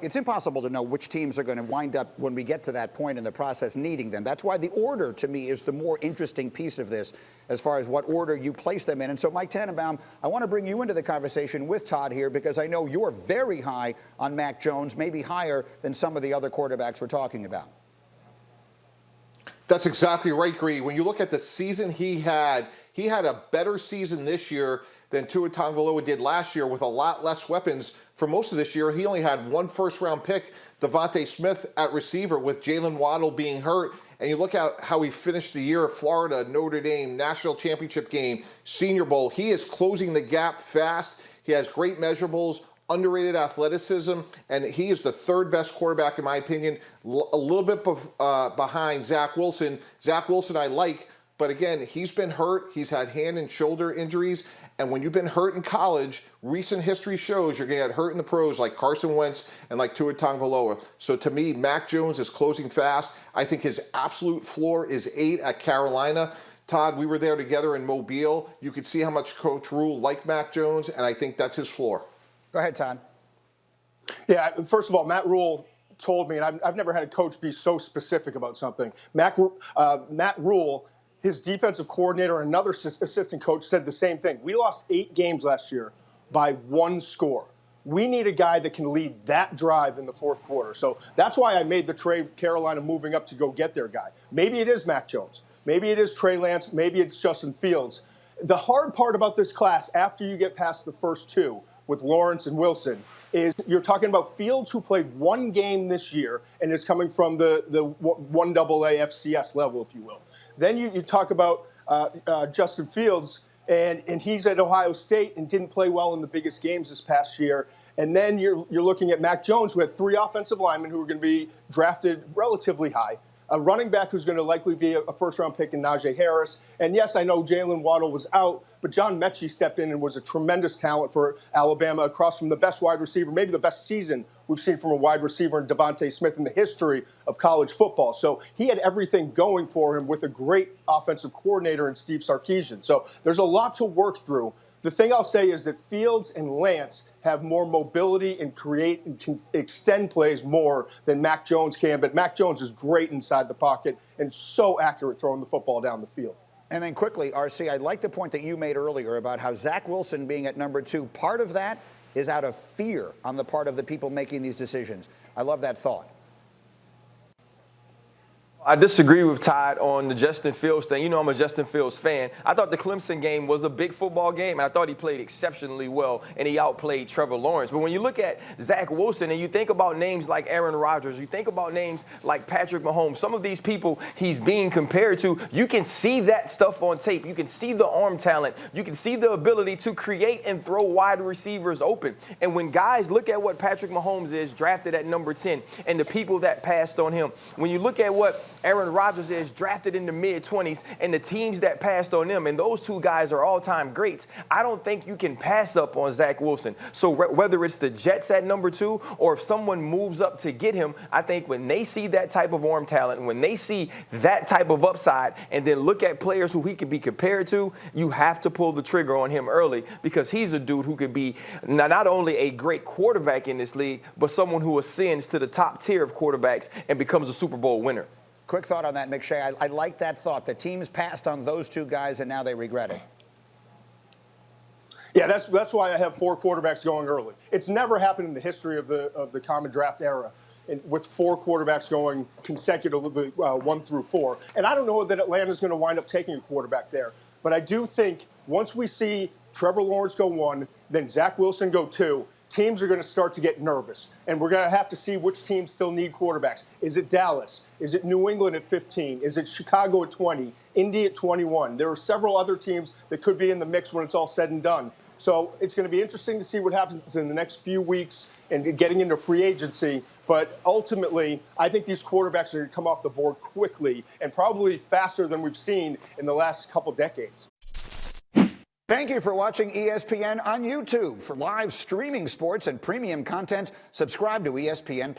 It's impossible to know which teams are going to wind up, when we get to that point in the process, needing them. That's why the order, to me, is the more interesting piece of this as far as what order you place them in. And so, Mike Tannenbaum, I want to bring you into the conversation with Todd here, because I know you're very high on Mac Jones, maybe higher than some of the other quarterbacks we're talking about. That's exactly right, Gree. When you look at the season he had a better season this year than Tua Tagovailoa did last year, with a lot less weapons. For most of this year, he only had one first-round pick, Devontae Smith, at receiver, with Jalen Waddle being hurt. And you look at how he finished the year at Florida, Notre Dame, national championship game, Senior Bowl. He is closing the gap fast. He has great measurables, underrated athleticism, and he is the third best quarterback, in my opinion, a little bit behind Zach Wilson. Zach Wilson I like, but again, he's been hurt. He's had hand and shoulder injuries. And when you've been hurt in college, recent history shows you're going to get hurt in the pros, like Carson Wentz and like Tua Tagovailoa. So to me, Mac Jones is closing fast. I think his absolute floor is 8 at Carolina. Todd, we were there together in Mobile. You could see how much Coach Rule liked Mac Jones, and I think that's his floor. Go ahead, Todd. Yeah, first of all, Matt Rule told me, and I've never had a coach be so specific about something. Matt Rule, his defensive coordinator, and another assistant coach said the same thing. We lost 8 games last year by 1 score. We need a guy that can lead that drive in the fourth quarter. So that's why I made the trade, Carolina moving up to go get their guy. Maybe it is Mac Jones. Maybe it is Trey Lance. Maybe it's Justin Fields. The hard part about this class, after you get past the first 2, with Lawrence and Wilson, is you're talking about Fields, who played 1 game this year and is coming from the 1AA FCS level, if you will. Then you talk about Justin Fields, and he's at Ohio State and didn't play well in the biggest games this past year. And then you're looking at Mac Jones, who had 3 offensive linemen who are going to be drafted relatively high, a running back who's going to likely be a first-round pick in Najee Harris. And yes, I know Jalen Waddle was out, but John Mechie stepped in and was a tremendous talent for Alabama, across from the best wide receiver, maybe the best season we've seen from a wide receiver in Devontae Smith in the history of college football. So he had everything going for him, with a great offensive coordinator in Steve Sarkisian. So there's a lot to work through. The thing I'll say is that Fields and Lance have more mobility and create and can extend plays more than Mac Jones can. But Mac Jones is great inside the pocket and so accurate throwing the football down the field. And then quickly, RC, I like the point that you made earlier about how Zach Wilson being at number 2, part of that is out of fear on the part of the people making these decisions. I love that thought. I disagree with Todd on the Justin Fields thing. You know I'm a Justin Fields fan. I thought the Clemson game was a big football game, and I thought he played exceptionally well, and he outplayed Trevor Lawrence. But when you look at Zach Wilson and you think about names like Aaron Rodgers, you think about names like Patrick Mahomes, some of these people he's being compared to, you can see that stuff on tape. You can see the arm talent. You can see the ability to create and throw wide receivers open. And when guys look at what Patrick Mahomes is, drafted at number 10, and the people that passed on him, when you look at what Aaron Rodgers is, drafted in the mid-20s, and the teams that passed on them, and those 2 guys are all-time greats, I don't think you can pass up on Zach Wilson. So whether it's the Jets at number 2 or if someone moves up to get him, I think when they see that type of arm talent, when they see that type of upside, and then look at players who he can be compared to, you have to pull the trigger on him early, because he's a dude who could be not only a great quarterback in this league, but someone who ascends to the top tier of quarterbacks and becomes a Super Bowl winner. Quick thought on that, McShay. I like that thought. The teams passed on those 2 guys, and now they regret it. Yeah, that's why I have 4 quarterbacks going early. It's never happened in the history of the common draft era, with 4 quarterbacks going consecutively 1 through 4. And I don't know that Atlanta's going to wind up taking a quarterback there. But I do think once we see Trevor Lawrence go 1, then Zach Wilson go 2, teams are going to start to get nervous. And we're going to have to see which teams still need quarterbacks. Is it Dallas? Is it New England at 15? Is it Chicago at 20? Indy at 21? There are several other teams that could be in the mix when it's all said and done. So it's going to be interesting to see what happens in the next few weeks and getting into free agency. But ultimately, I think these quarterbacks are going to come off the board quickly, and probably faster than we've seen in the last couple decades. Thank you for watching ESPN on YouTube. For live streaming sports and premium content, subscribe to ESPN+.